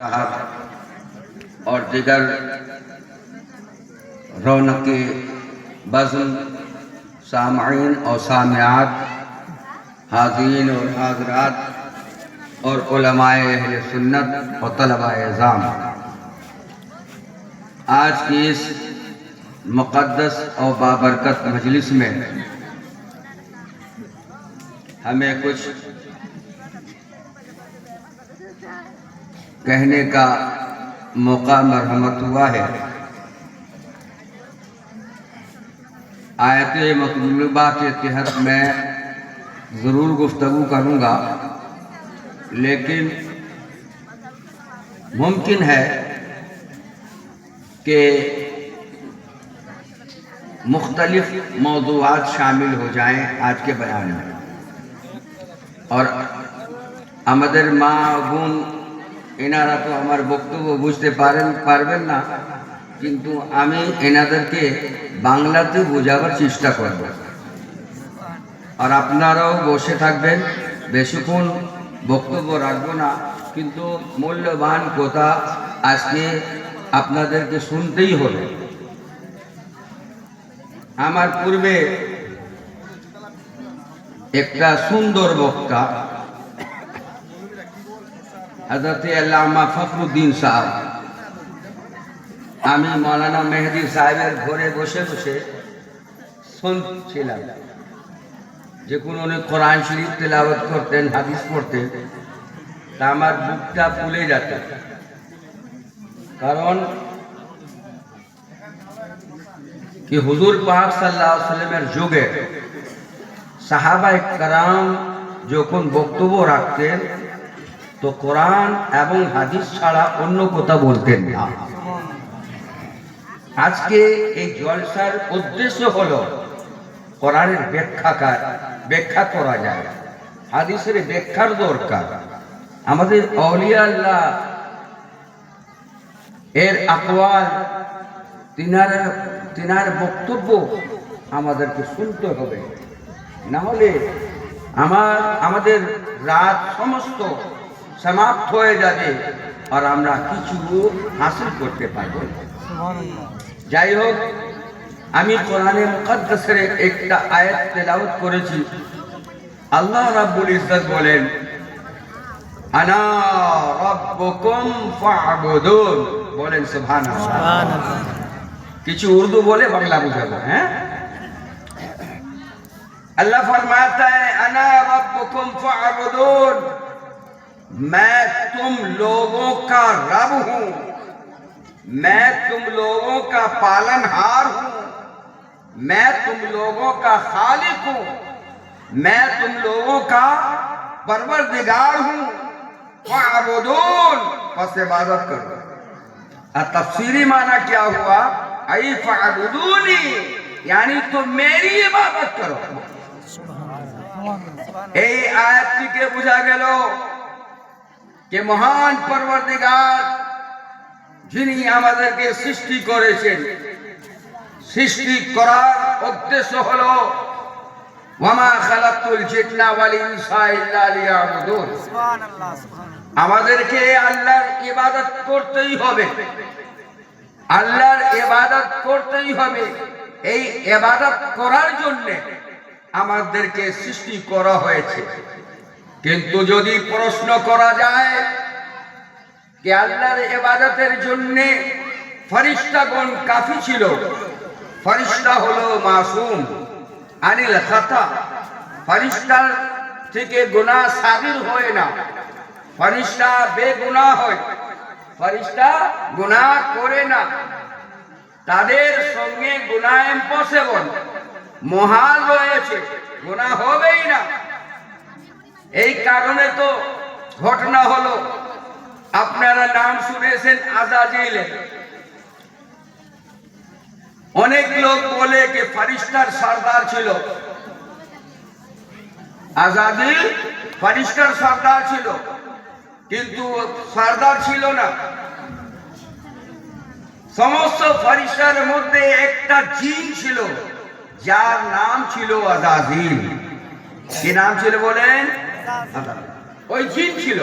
साहब और दिगर रौनक बज़्म सामईन और सामियात, हाज़रीन और हाज़रात और उलमाए अहले सुन्नत और तलबाए इज़ाम, आज की इस मुक़द्दस और बाबरकत मजलिस में हमें कुछ कहने का मौका मरहमत हुआ है। आयत मतलूबा के तहत मैं ज़रूर गुफ्तगू करूँगा, लेकिन मुमकिन है कि मुख्तलिफ मौज़ूआत शामिल हो जाएं आज के बयान में। और আমাদের মা বোন এনারা তো আমার বক্তব্য বুঝতে পারবেন না, কিন্তু আমি এনাদেরকে বাংলাতে বোঝাবার চেষ্টা করব। আর আপনারাও বসে থাকবেন, বেশিক্ষণ বক্তব্য রাখবো না, কিন্তু মূল্যবান কথা আজকে আপনাদেরকে শুনতেই হবে। আমার পূর্বে একটা সুন্দর বক্তা हज़रत अल्लामा फ़खरुद्दीन साहब, आमी मौलाना मेहदी साहेबेर घरे बसे बसे शुनছিলাম যে উনি কোরআন শরীফ তেলাওয়াত করতেন, হাদিস পড়তেন, তা আমার বুকটা ফুলে যেত। কারণ কি হুজুর পাক সাল্লাল্লাহু আলাইহি ওয়াসাল্লামের যুগে সাহাবায়ে কেরাম যখন বক্তব্য রাখতেন তো কোরআন এবং হাদিস ছাড়া অন্য কথা বলতেন না। আজকে এই জলসার উদ্দেশ্য হলো কোরআনের ব্যাখ্যা করা যায়, হাদিসের ব্যাখ্যার দরকার। আমাদের আউলিয়া আল্লাহ এর আকওয়াল, তিনার বক্তব্য আমাদেরকে শুনতে হবে, না হলে আমাদের রাত সমস্ত সমাপ্ত হয়ে যাবে আর আমরা কিছু হাসিল করতে পারব না। যাই হোক, আমি কোরআনে মুকাদ্দাসের একটা আয়াত তেলাওয়াত করেছি। আল্লাহ রাব্বুল ইজ্জত বলেন, আনা রাব্বুকুম ফা'বুদুন। বলেন সুবহানাল্লাহ। কিছু উর্দু বলে বাংলা বুঝাবো। अल्लाह फरमाता है, अना रब्बुकुम फअबुदून, मैं तुम लोगों का रब हूं, मैं तुम लोगों का पालनहार हूं, मैं तुम लोगों का खालिक हूं, मैं तुम लोगों का परवरदिगार हूं। फअबुदून, बस इबादत करो। और तफसीरी माना क्या हुआ, आई फअबुदूनी, यानी तुम मेरी इबादत करो। এই আয়াত থেকে বোঝা গেল যে মহান পরবর্তীকার যিনি আমাদেরকে সৃষ্টি করেছেন, সৃষ্টি করার উদ্দেশ্য হলো ওয়ামা খালাকতুল জিন্না ওয়াল ইনসা ইল্লা লিয়াবুদুন। আমাদেরকে আল্লাহর ইবাদত করতেই হবে, আল্লাহর ইবাদত করতেই হবে। এই ইবাদত করার জন্য আমাদেরকে সৃষ্টি করা হয়েছে। কিন্তু যদি প্রশ্ন করা যায় যে আল্লাহর ইবাদতের জন্য ফেরেশতাগণ কাফি ছিল, ফেরেশতা হলো মাসুম আনিল খাতা, ফেরেশতার থেকে গুনাহ সাদির হয় না, ফেরেশতা বেগুনাহ হয়, ফেরেশতা গুনাহ করে না, তাদের সঙ্গে গুনাহ ইম্পসিবল, মহাল রয়েছে, গুনাহ হবেই না। এই কারণে তো ঘটনা হলো, আপনারা নাম শুনেছেন আজাজিল। অনেক লোক বলে যে ফেরেশতার সর্দার ছিল, আজাজিল ফেরেশতার সর্দার ছিল, কিন্তু সর্দার ছিল না। সমস্ত ফেরেশতার মধ্যে একটা জিন ছিল যার নাম ছিল আজাজিল। কি নাম ছিল বলেন? ওই জিন ছিল।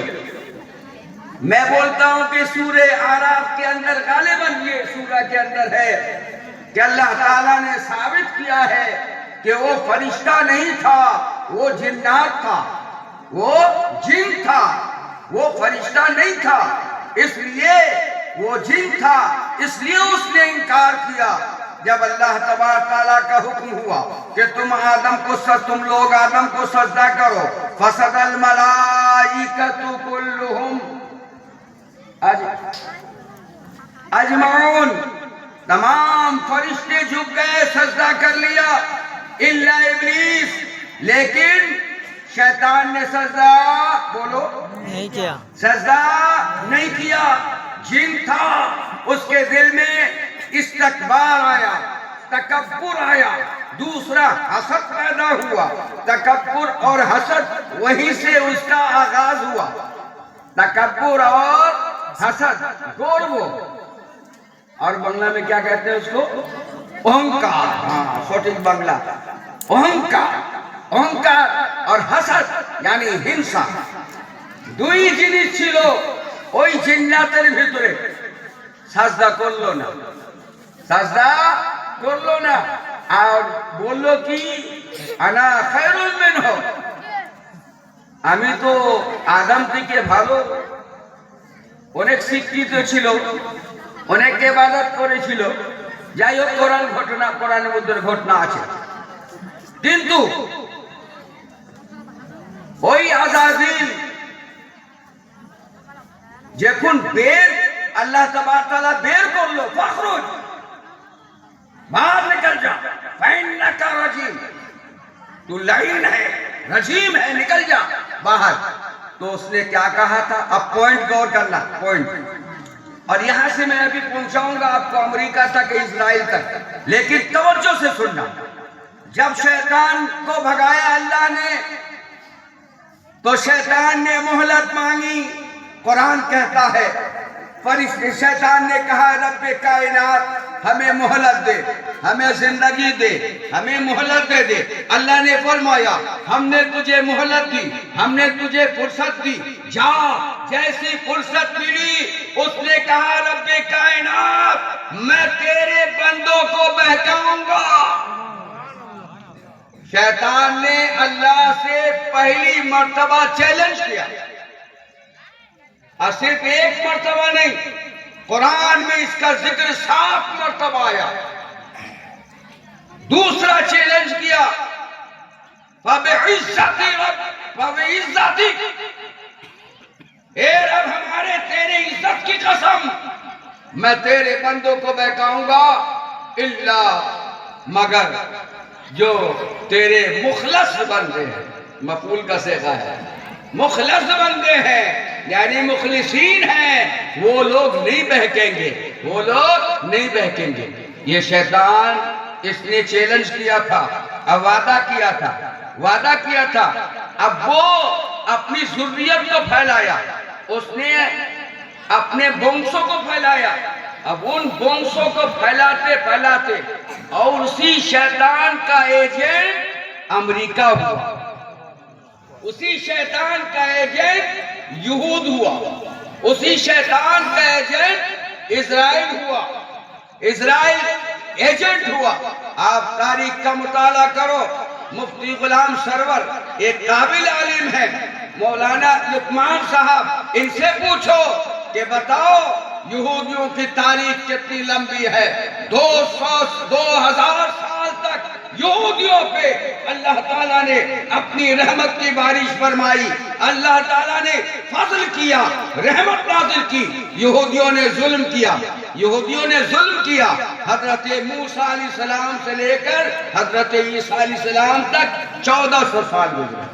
میں بولتا ہوں کہ سورہ اعراف کے اندر غالباً یہ سورہ کے اندر ہے کہ اللہ تعالیٰ نے ثابت کیا ہے کہ وہ فرشتہ نہیں تھا، وہ جنات تھا، وہ جن تھا، وہ فرشتہ نہیں تھا، اس لیے وہ جن تھا، اس لیے اس نے انکار کیا۔ جب اللہ تبارک تعالیٰ کا حکم ہوا کہ تم لوگ آدم کو سجدہ کرو، فسجد الملائکۃ کلہم اجمعون، تمام فرشتے جھک گئے، سجدہ کر لیا، الا ابلیس، لیکن شیطان نے سجدہ بولو نہیں کیا، سجدہ نہیں کیا۔ جن تھا، اس کے دل میں استکبار آیا، تکبر آیا، دوسرا حسد پیدا ہوا۔ تکبر اور حسد وہیں سے اس کا آغاز ہوا، تکبر اور حسد، گورو، اور بنگلہ میں کیا کہتے ہیں اس کو؟ اہنکار، ہاں سوٹک بنگلہ، اہنکار اور حسد یعنی ہنسا، দুই জিনিস ছিল ওই জিন্নাতের ভিতরে। সাজদা করলো না, সাজদা করলো না, আর বললো কি আনা খায়রুম মিনহু, আমি তো আদম থেকে ভালো। অনেক শিক্ষিত ছিল, অনেক ইবাদত করেছিল, যাই হোক কোরআন ঘটনা, কোরআনের মধ্যে ঘটনা আছে। কিন্তু ওই আযাজিল যখন বের আল্লাহ তাবারক তাআলা বের করলো, ফখরুজ बाहर निकल जा, फइन्नका रजीम, तू लाइन है, रजीम है, निकल जा बाहर। तो उसने क्या कहा था? अब पॉइंट गौर करना, पॉइंट। और यहां से मैं अभी पहुंचाऊंगा आपको अमेरिका तक, इजराइल तक, लेकिन तवज्जो से सुनना। जब शैतान को भगाया अल्लाह ने, तो शैतान ने मोहलत मांगी। कुरान कहता है शैतान ने कहा, रब्बे कायनात हमें मोहलत दे, हमें जिंदगी दे, हमें मोहलत दे दे। अल्लाह ने फरमाया, हमने तुझे मोहलत दी, हमने तुझे फुर्सत दी, जा। जैसी फुर्सत मिली, उसने कहा, रब्बे कायनात मैं तेरे बंदों को बहकाऊंगा। शैतान ने अल्लाह से पहली मर्तबा चैलेंज किया, और सिर्फ एक मर्तबा नहीं, कुरान में इसका जिक्र 7 मर्तबा आया। दूसरा चैलेंज किया, फबिइज्जति रब, फबिइज्जति, ए रब हमारे तेरे इज्जत की कसम, मैं तेरे बंदों को बहकाऊंगा, इल्ला मगर जो तेरे मुखलस बंदे हैं, मफूल का सेगा है, मुखलस बंदे हैं यानी मुखलिसीन हैं, वो लोग नहीं बहकेंगे, वो लोग नहीं बहकेंगे। ये शैतान इसने चैलेंज किया था, अब वादा किया था, अब वो अपनी ज़ुर्रियत को फैलाया, उसने अपने वंशों को फैलाया। अब उन वंशों को फैलाते फैलाते और उसी शैतान का एजेंट अमेरिका हुआ, उसी शैतान का एजेंट यहूद हुआ, उसी शैतान का एजेंट इजराइल हुआ, इजराइल एजेंट हुआ। आप तारीख का मुताला करो, मुफ्ती गुलाम सरवर एक काबिल आलिम है, मौलाना लुकमान साहब, इनसे पूछो कि बताओ यहूदियों की तारीख कितनी लंबी है। 2000 साल तक यहूदियों पे अल्लाह ताला ने अपनी रहमत की बारिश फरमाई, अल्लाह ताला ने फजल किया, रहमत नाज़िल की। यहूदियों ने जुल्म किया, हजरत मूसा अलैहिस्सलाम से लेकर हजरत ईसा अलैहिस्सलाम तक 1400 साल गुजरे।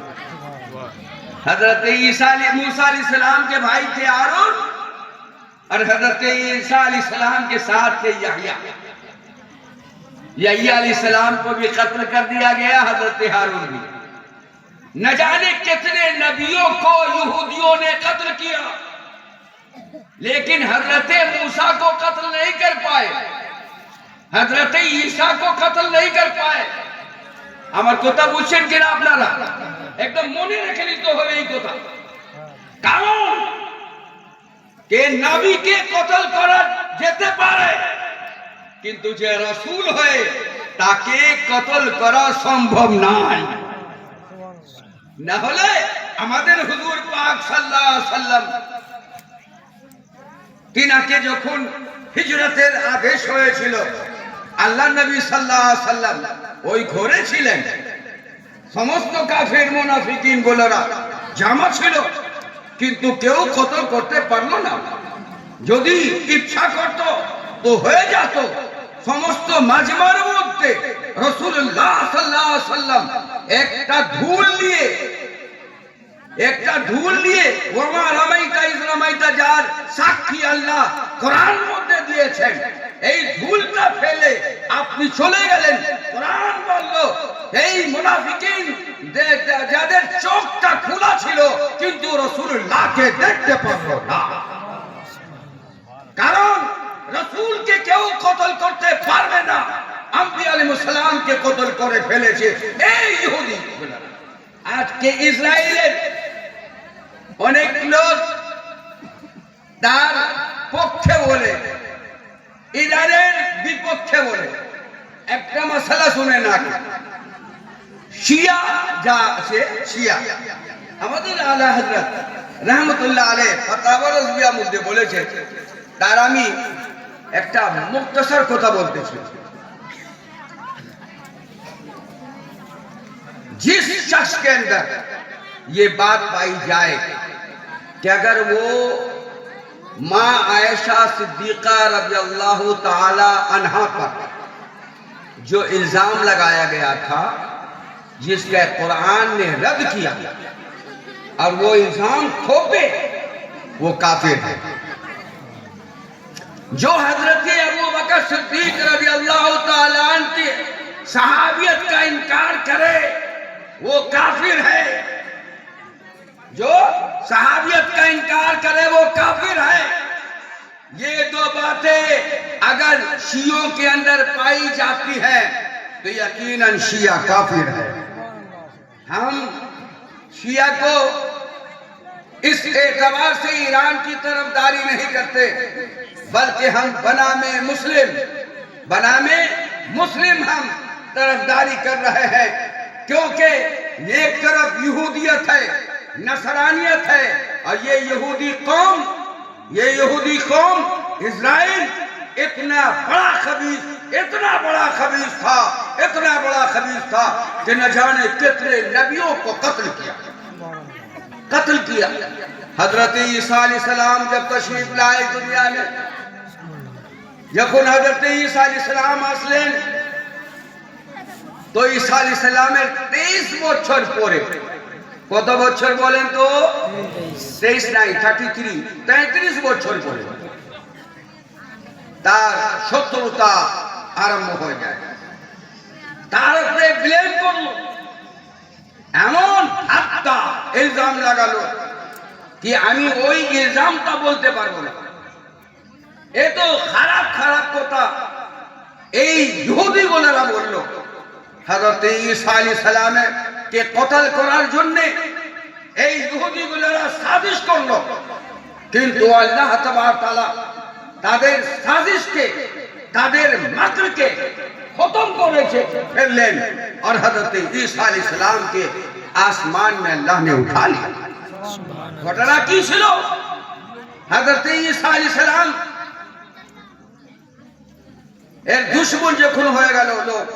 हजरत मूसा अलैहिस्सलाम के भाई थे हारून, और हजरत ईसा अलैहिस्सलाम के साथ थे यहया अलैहिस्सलाम को भी कत्ल कर दिया गया, हजरत हारून भी। न जाने कितने नबियों को यहूदियों ने कत्ल किया, लेकिन हजरत मूसा को कत्ल नहीं कर पाए, हजरत ईसा को कत्ल नहीं कर पाए। আমার কথা বুঝছেন কিনা আপনারা? একদম মনে রেখে নিতে হবে এই কথা। কারণ কে নবীকে কতল করা যেতে পারে, কিন্তু যে রাসূল হয় তাকে কতল করা সম্ভব নয়। না হলে আমাদের হুজুর পাক সাল্লাল্লাহু আলাইহি ওয়াসাল্লাম তিনাকে যখন হিজরতের আদেশ হয়েছিল, আল্লাহ নবী সাল্লাল্লাহু আলাইহি ওয়াসাল্লাম ওই ঘরে ছিলেন। সমস্ত কাফের মুনাফিকিন গুলোরা জামা ছিল, কিন্তু কেউ কতল করতে পারলো না। যদি ইচ্ছা করত তো হয়ে যেত। সমস্ত মাজমার মধ্যে রাসূলুল্লাহ সাল্লাল্লাহু আলাইহি ওয়াসাল্লাম একটা ধুল নিয়ে ওমা রামাইতা ইজ রামাইতা, যার সাক্ষী আল্লাহ কোরআন মধ্যে দিয়েছেন, এই ধুলটা ফেলে আপনি চলে গেলেন। কোরআন বলল এই মুনাফিকিন যাদের চোখটা খোলা ছিল কিন্তু রাসূলুল্লাহকে দেখতে পারলো না, কারণ রাসূলকে কেউ কতল করতে পারবে না। আম্বিয়া আলাইহিস সালামকে কতল করে ফেলেছে এই ইহুদি। আজকে ইসরায়েলের অনেক লোক তার পক্ষে বলে, ইরানের বিপক্ষে বলে। একটা মাসালা শুনে না, শিয়া যা আছে, শিয়া আমাদের আলা হযরত রাহমাতুল্লাহ আলাইহি ফতওয়া রাজবিয়ার মধ্যে বলেছে, তার আমি একটা মুক্তসর কথা বলতেছি। जिस शख्स के अंदर ये बात पाई जाए कि अगर वो माँ आयशा सिद्दीक़ा रज़ियल्लाहु ताला अन्हा पर जो इल्जाम लगाया गया था, जिसके कुरान ने रद्द किया और वो इल्जाम थोपे, वो काफिर है। जो हजरत अबू बकर सिद्दीक रज़ियल्लाहु ताला अन्हु की सहाबियत का इनकार करे, वो काफिर है। जो सहाबियत का इनकार करे वो काफिर है। ये दो बातें अगर शियों के अंदर पाई जाती है तो यकीनन शिया काफिर है। हम शिया को इस एतबार से ईरान की तरफदारी नहीं करते, बल्कि हम बनामे मुस्लिम हम तरफदारी कर रहे हैं, क्योंकि एक तरफ यहूदियत है, नसरानियत है, और ये यहूदी कौम इजराइल इतना बड़ा खबीस था कि न जाने कितने नबियों को कत्ल किया। हजरत ईसा अलैहिस्सलाम जब तशरीफ लाए दुनिया में, যখন হযরত ঈসা আলাইহিস সালাম আসলেন, তো ঈসা আলাইহিস সালামের 23 বছর পরে, কত বছর বলেন তো? 23 নাই, 33 বছর পরে তার শত্রুতা আরম্ভ হয়ে যায়। তার উপরে ব্লেম করলো, এমন ঠাট্টা ইলজাম লাগালো কি আমি ওই ইলজামটা বলতে পারবো না। এ তো খারাপ কথা এই ইহুদি গোলারা বলল। হযরত ঈসা আলাইহিস সালামের কে কতল করার জন্য এই ইহুদি গোলারা সাজিশ করলো, কিন্তু আল্লাহ তাবারক তাআলা তাদের সাজিশকে, তাদের মাকরকে খতম করেছে ফেললেন, और हजरत ঈসা আলাইহিস সালামকে আসমান में अल्लाह ने उठा लिया। ঘটনা কি ছিল? হযরত ঈসা আলাইহিস সালাম এর দুশমন যখন হয়ে গেল লোক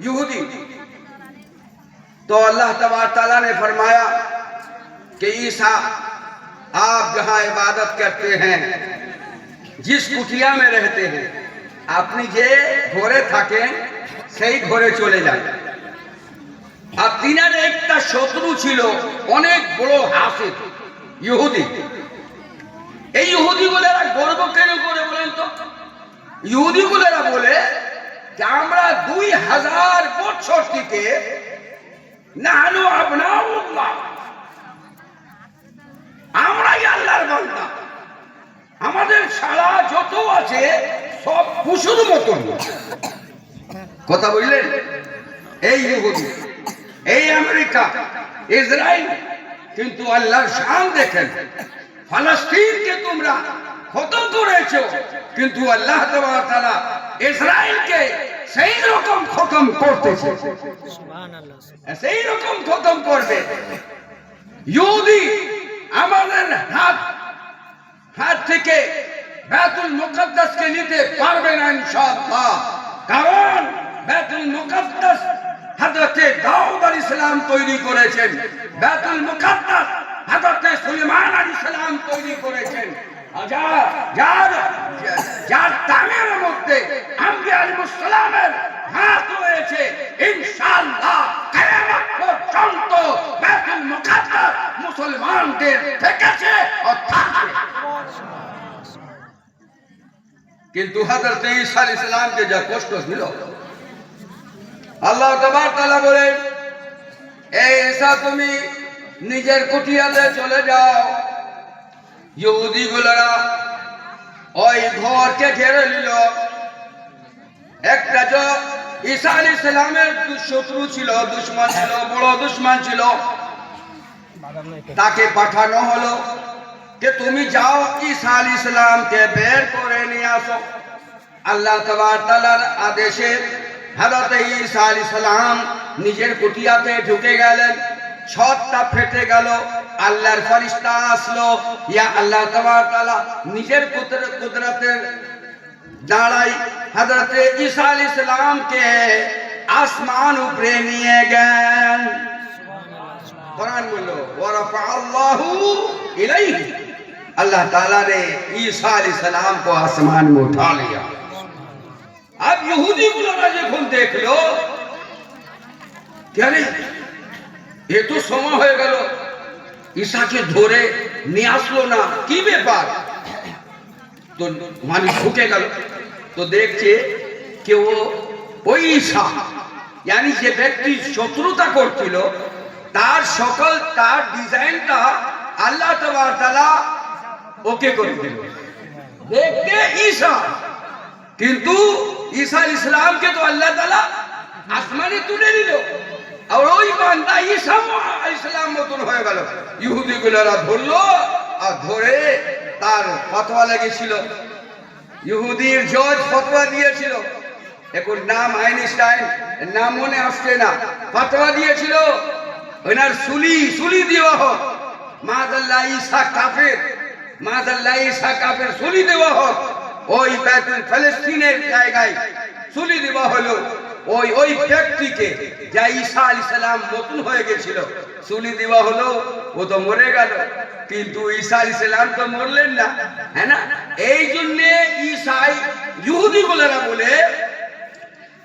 यहूदी, तो अल्लाह तबारक ताला ने फरमाया कि ईसा आप जहां इबादत करते हैं, जिस कुटिया में रहते हैं, আপনি যে ঘরে থাকেন সেই ঘরে চলে যান। আর তিনার একটা শত্রু ছিল অনেক বড় হাসিদ ইহুদি। এই ইহুদিগুলোরা গর্ব কেন করে বলেন তো? ইহুদিগুলোরা বলে যে আমরা 2000 বছর থেকে নাহনু আবনাউল্লাহ, আমরাই আল্লাহর বান্দা, আমাদের ছাড়া যত আছে সব পশুর মতন। কথা বুঝলেন? এই ইহুদি, এই আমেরিকা, ইসরায়েল, কিন্তু আল্লাহর শান দেখেন। ফলস্তিনকে তোমরা খতম করেছো, কিন্তু আল্লাহ তাআলা ইসরায়েলকে সেই রকম খতম করতেছে, সুবহানাল্লাহ, সেই রকম খতম করবে। ইহুদি আমাদের হাত থেকে বাইতুল মুকাদ্দাসকে নিতে পারবে না ইনশাআল্লাহ, কারণ বাইতুল মুকাদ্দাস হযরত দাউদ আলাইহিস সালাম তৈরি করেছেন, বাইতুল মুকাদ্দাস হযরত সুলাইমান আলাইহিস সালাম তৈরি করেছেন। যার দামের মধ্যে আম্বিয়া আলাইহিস সালামের হাত রয়েছে, ইনশাআল্লাহ কিয়ামত পর্যন্ত বাইতুল মুকাদ্দাস মুসলমানদের থেকেছে ও থাকবে। কিন্তু হযরত ঈসা আলাইহিস সালামকে যা কষ্ট ছিল, আল্লাহ তাআলা বলেন, এই ঈসা তুমি নিজের কুটিয়াতে চলে যাও। ইহুদিগুলোরা ওই ঘরকে ঘিরে নিল। একটা যে ঈসা আলাইহিস সালামের শত্রু ছিল, দুশমন ছিল, বড় দুশমন ছিল, তাকে পাঠানো হলো যে তুমি যাও ঈসা আলাইহিস সালামকে বের করে নিয়ে আসো। আল্লাহ তাআলার আদেশে হযরত ঈসা আলাইহিস সালাম নিজের কুটিয়াতে ঢুকে গেলেন। ছতটা ফেটে গেল, আল্লাহর ফেরেশতা আসলো, ইয়া আল্লাহ তাআলা নিজের কুদরতের দাঁড়াই হযরত ঈসা আলাইহিস সালামকে আসমান উপরে নিয়ে গেলেন। কোরআন বলল ওয়া রাফাআল্লাহু ইলাইহি, अल्लाह ताला ने ईसा अलैहिस्सलाम को आसमान में उठा लिया। अब यहूदी गुलारा যখন দেখলো क्या नहीं ये तो समय হয়ে গেল, ঈসাকে ধরে নিয়ে আসলো না, কি ব্যাপার? তো মানে ঢুকে গেল, তো দেখছে कि वो ওই ঈসা, यानी যে ব্যক্তি শত্রুতা করছিল তার সকল তার ডিজাইনটা আল্লাহ তাআলা ওকে করে দিল। দেখতে ঈসা, কিন্তু ঈসা আলাইহিস সালামকে তো আল্লাহ তাআলা আসমানে তুলে নিল, আর ওই বান্দা ঈসা আলাইহিস সালাম মতন হয়ে গেল। ইহুদিগুলোরা ধরলো, আর ধরে তার ফতোয়া লেগেছিল। ইহুদির জজ ফতোয়া দিয়েছিল, এখন নাম আইনস্টাইন, নাম মনে আসছে না, ফতোয়া দিয়েছিল ওনার সুলি দেওয়া হোক, মাযাল্লাহ ঈসা কাফের, মাযাল্লাহ ঈসা কাফের, সুলি দেওয়া হোক। ওই বাইতুল ফিলিস্তিনের জায়গায় সুলি দেওয়া হলো ওই ব্যক্তিকে যা ঈসা আলাইহিস সালাম মতন হয়ে গেছিল, সুলি দেওয়া হলো। ও তো মরে গেল, কিন্তু ঈসা আলাইহিস সালাম তো মরলেন না, হ্যাঁ না? এই জন্য ঈসাই ইহুদিগুলোরা বলে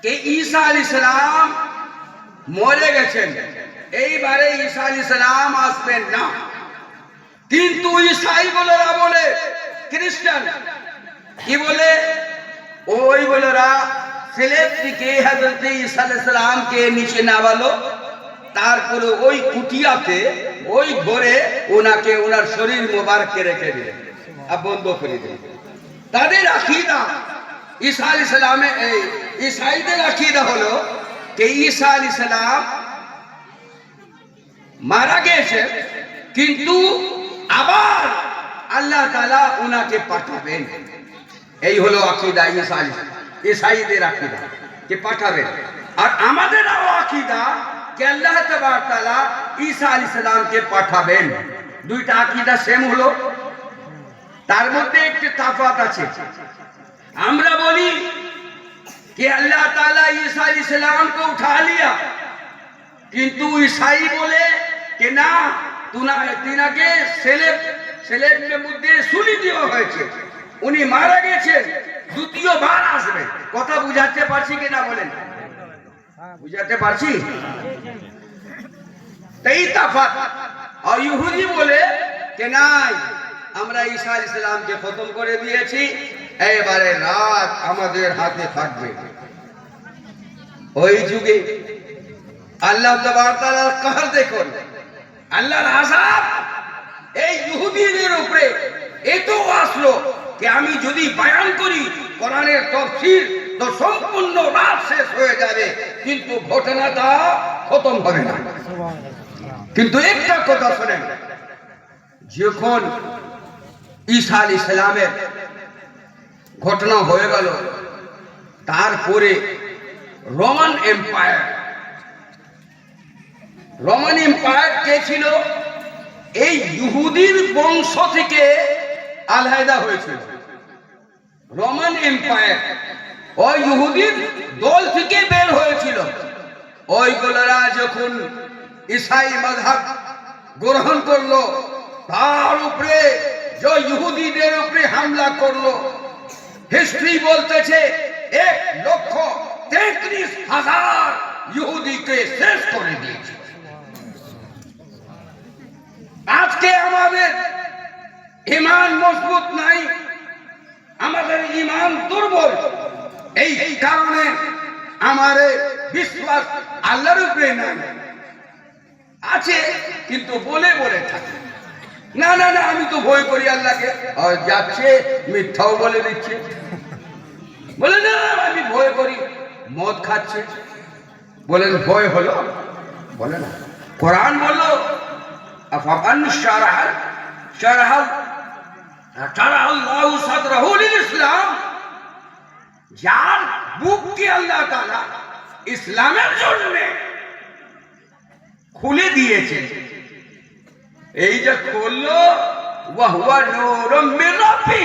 যে ঈসা আলাইহিস সালাম মরে গেছেন, এইবারে ঈসা আলাইহিস সালাম আসবেন না। কিন্তু ঈসাইগুলোরা বলে, খ্রিস্টান কি বলে, ওই বলেরা ছেলেটিকে হযরত ঈসা আলাইহিস সালামকে নিচে নামালো, তারপরে ওই কুটিয়াতে ওই ঘরে ওনাকে ওনার শরীর মোবারককে রেখে দিলেন, আর বন্ধ করে দিলেন। তাদের আকীদা ঈসা আলাইহিস সালামের, এই ঈসাইদের আকীদা হলো যে ঈসা আলাইহিস সালাম মারা গেছে, কিন্তু আবার আল্লাহ তাআলা ওনাকে পাঠাবেন। এই হলো আকীদা ঈসাইদের আকীদা, যে পাঠাবেন। আর আমাদের আকীদা যে আল্লাহ তাআলা ঈসা আলাইহিস সালামকে পাঠাবেন। দুইটা আকীদা সেম হলো, তার মধ্যে একটি তফাৎ আছে। আমরা বলি कि अल्लाह ताला ईसा अलैहिस्सलाम को उठा लिया, किंतु ईसाई बोले कि ना, তিনাকে ছেলের মধ্যে সুলি দেওয়া হয়েছে, উনি মারা গেছেন, দ্বিতীয়বার আসবেন। কথা বুঝাতে পারছি কিনা বলেন? বুঝাতে পারছি? তাই তফাৎ। আর ইহুদি বলে যে নাই, আমরা ঈসা আলাইহিস সালামকে খতম করে দিয়েছি, এবারে রাত আমাদের হাতে থাকবে। ওই যুগে আল্লাহ তাআলা কার দেখুন, আল্লাহর আযাব এই ইহুদিদের উপরে এত আসলো যে আমি যদি বয়ান করি কোরআনের তাফসীর, তো সম্পূর্ণ রাত শেষ হয়ে যাবে, কিন্তু ঘটনাটা খতম হবে না। কিন্তু একটা কথা শুনেন, যখন ঈসা আলাইহিস সালামের ঘটনা হয়ে গেল। তারপরে রোমান এম্পায়ার কে ছিল? এই ইহুদির বংশ থেকে আলাদা হয়েছিল। রোমান এম্পায়ার ওই ইহুদির দল থেকে বের হয়েছিল। ওইগুলোরা যখন ঈসাই মাযহাব গ্রহণ করলো, তার উপরে যে ইহুদিদের উপরে হামলা করলো, হিস্ট্রি বলতেছে 1,33,000 ইহুদিকে শেষ করে দিয়েছে। আজকে আমাদের ঈমান মজবুত নাই, আমাদের ঈমান দুর্বল। এই কারণে আমাদের বিশ্বাস আল্লাহর উপরে নাই। আছে কিন্তু বলে বলে থাকে, না না না আমি তো ভয় করি আল্লাহকে। আর যাচ্ছে মিথ্যাও বলে দিচ্ছে, বলে না আমি ভয় করি। মদ খাচ্ছে, বলেন ভয় হলো? বলে না। কোরআন বললো আফামান শারাহাল্লাহু সাদরাহু লিল ইসলাম, যার বুককে আল্লাহ তাআলা ইসলামের জন্য খুলে দিয়েছে। এই যে খুললো, ওয়াহুয়া নূরুম মির রাব্বি,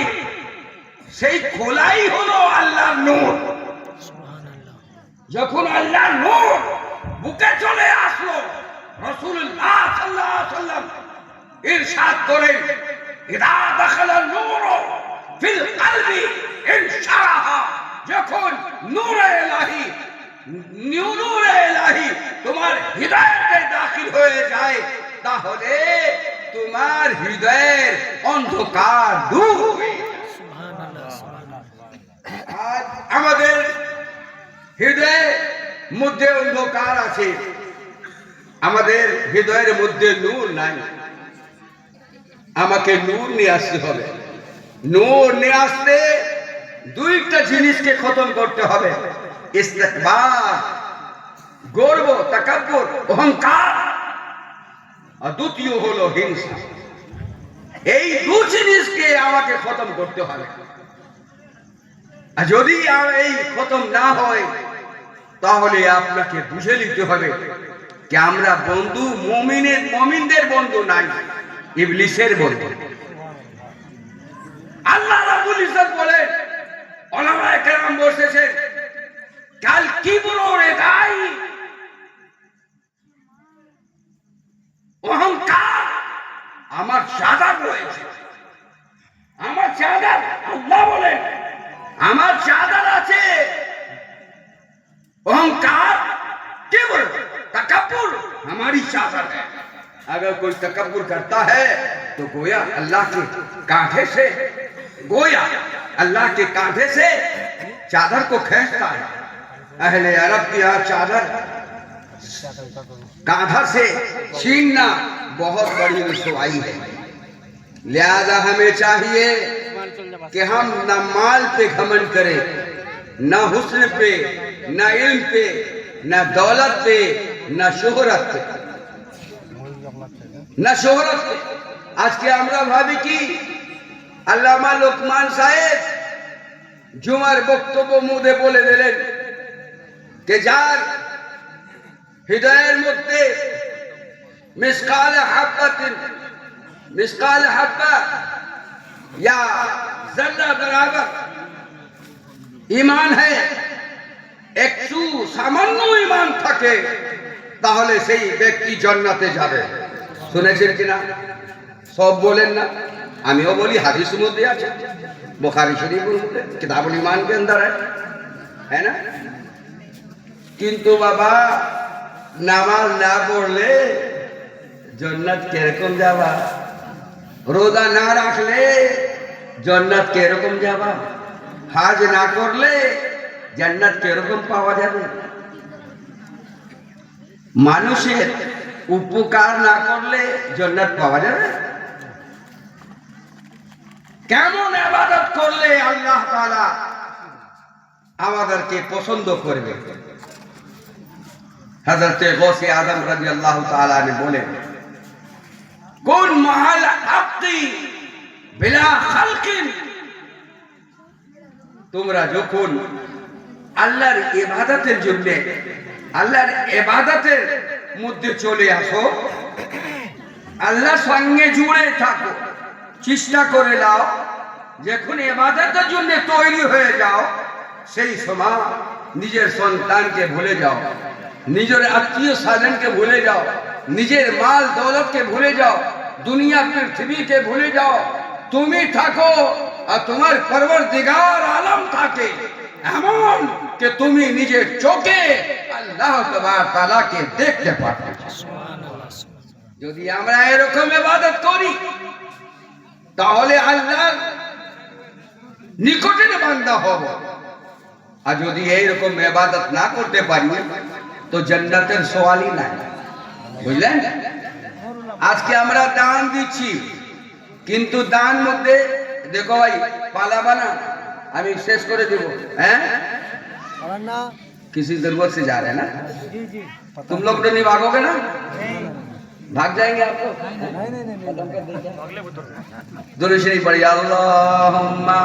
সেই খোলাই হলো আল্লাহর নূর। যখন আল্লাহর নূর বুকে চলে আসলো, রাসূলুল্লাহ সাল্লাল্লাহু আলাইহি ওয়াসাল্লাম ইরশাদ করেন, ইদা দাখালান নূর ফিল কলবি ইনশারাহা, যখন নূরে ইলাহি তোমার হৃদয়ে দাখিল হয়ে যায়, তাহলে তোমার হৃদয়ের অন্ধকার দূর হয়ে যায়। আজ আমাদের হৃদয়ের মধ্যে অন্ধকার আছে, আমাদের হৃদয়ের মধ্যে নূর নাই। আমাকে নূর নিয়ে আসতে হবে। নূর নিয়ে আসতে দুইটা জিনিসকে খতম করতে হবে, ইস্তিকবার, গর্ব, তাকাব্বুর, অহংকার, আর দ্বিতীয় হলো হিংসা। এই দুই জিনিসকে আমাকে খতম করতে হবে। আর যদি এই খতম না হয়, তাহলে আপনাকে বুঝে নিতে হবে যে আমরা বন্ধু মুমিনদের বন্ধু নাই, ইবলিসের বন্ধু। আল্লাহ রাব্বুল ইজ্জত বলেন, উলামায়ে কেরাম বলেছেন, কাল কিবরু রিদাই, অহংকার আমার চাদর রয়েছে। আমার চাদর, আল্লাহ বলেন আমার চাদর আছে। অহংकार केवल तकब्बुर हमारी चादर है। अगर कोई तकब्बुर करता है तो गोया अल्लाह के कांधे से चादर को खींचता है। अहले अरब की यहाँ चादर कांधा से छीनना बहुत बड़ी रुसवाई है। लिहाजा हमें चाहिए कि हम न माल पे घमंड करें, न हुस्न पे, न इल्म पे, न दौलत पे, न शोहरत पे। आज के আমরা ভাবি কি আল্লামা লোকমান সাহেব জুমার বক্তব্য মুদে বলে দিলেন যে যার হৃদয়ের মধ্যে মিসকাল হাব্বা या जर्रा बराबर ईमान है, একটু সামান্য ঈমান থাকে, তাহলে সেই ব্যক্তি জান্নাতে যাবে। শুনেছেন কিনা? সব বলেন না, আমিও বলি, হাদিসের মধ্যে আছে, বুখারী শরীফের মধ্যে কিতাবুল ঈমান के अंदर है ना। কিন্তু বাবা নামাজ না পড়লে জান্নাত কিরকম যাবা? রোজা না রাখলে জান্নাত কিরকম যাবা? হজ না করলে জান্নাত কিরকম পাওয়া যাবে? মানুষের উপকার না করলে জান্নাত পাওয়া যাবে? কেমন ইবাদত করলে আল্লাহ তাআলা আমাদেরকে পছন্দ করবে? হযরত গৌসে আযম রাদিয়াল্লাহু তাআলা ने बोले, কোন মহাল হাক্কি বিলা খালকিন। তোমরা যখন আল্লাহর ইবাদতের জন্য আল্লাহর ইবাদতের মধ্যে চলে আসো, আল্লাহর সঙ্গে জুড়ে থাকো, চেষ্টা করে নাও, যখন ইবাদতের জন্য তৈরি হয়ে যাও, সেই সময় নিজের সন্তানকে ভুলে যাও, নিজের আত্মীয় স্বজনকে ভুলে যাও, নিজের মাল দৌলতকে ভুলে যাও, দুনিয়া পৃথিবীকে ভুলে যাও। তুমি থাকো আর তোমার পরওয়ারদিগার আলম থাকে এমন যে তুমি নিজের চোখে আল্লাহ তাআলাকে দেখতে পাবে। যদি আমরা এরকম ইবাদত করি তাহলে আল্লাহর নিকটের বান্দা হব, আর যদি এইরকম ইবাদত না করতে পারি তো জান্নাতের সওয়ালই নাই। বুঝলেন? আজকে আমরা দান দিচ্ছি, কিন্তু দান মধ্যে দেখো ভাই পালাবা না, আমি শেষ করে দেব। हैं किसी जरूरत से जा रहे हैं ना, तुम लोग तो नहीं भागोगे ना? भाग जाएंगे आप तो? नहीं। दुरूद शरीफ पढ़िए, अल्लाहुम्मा।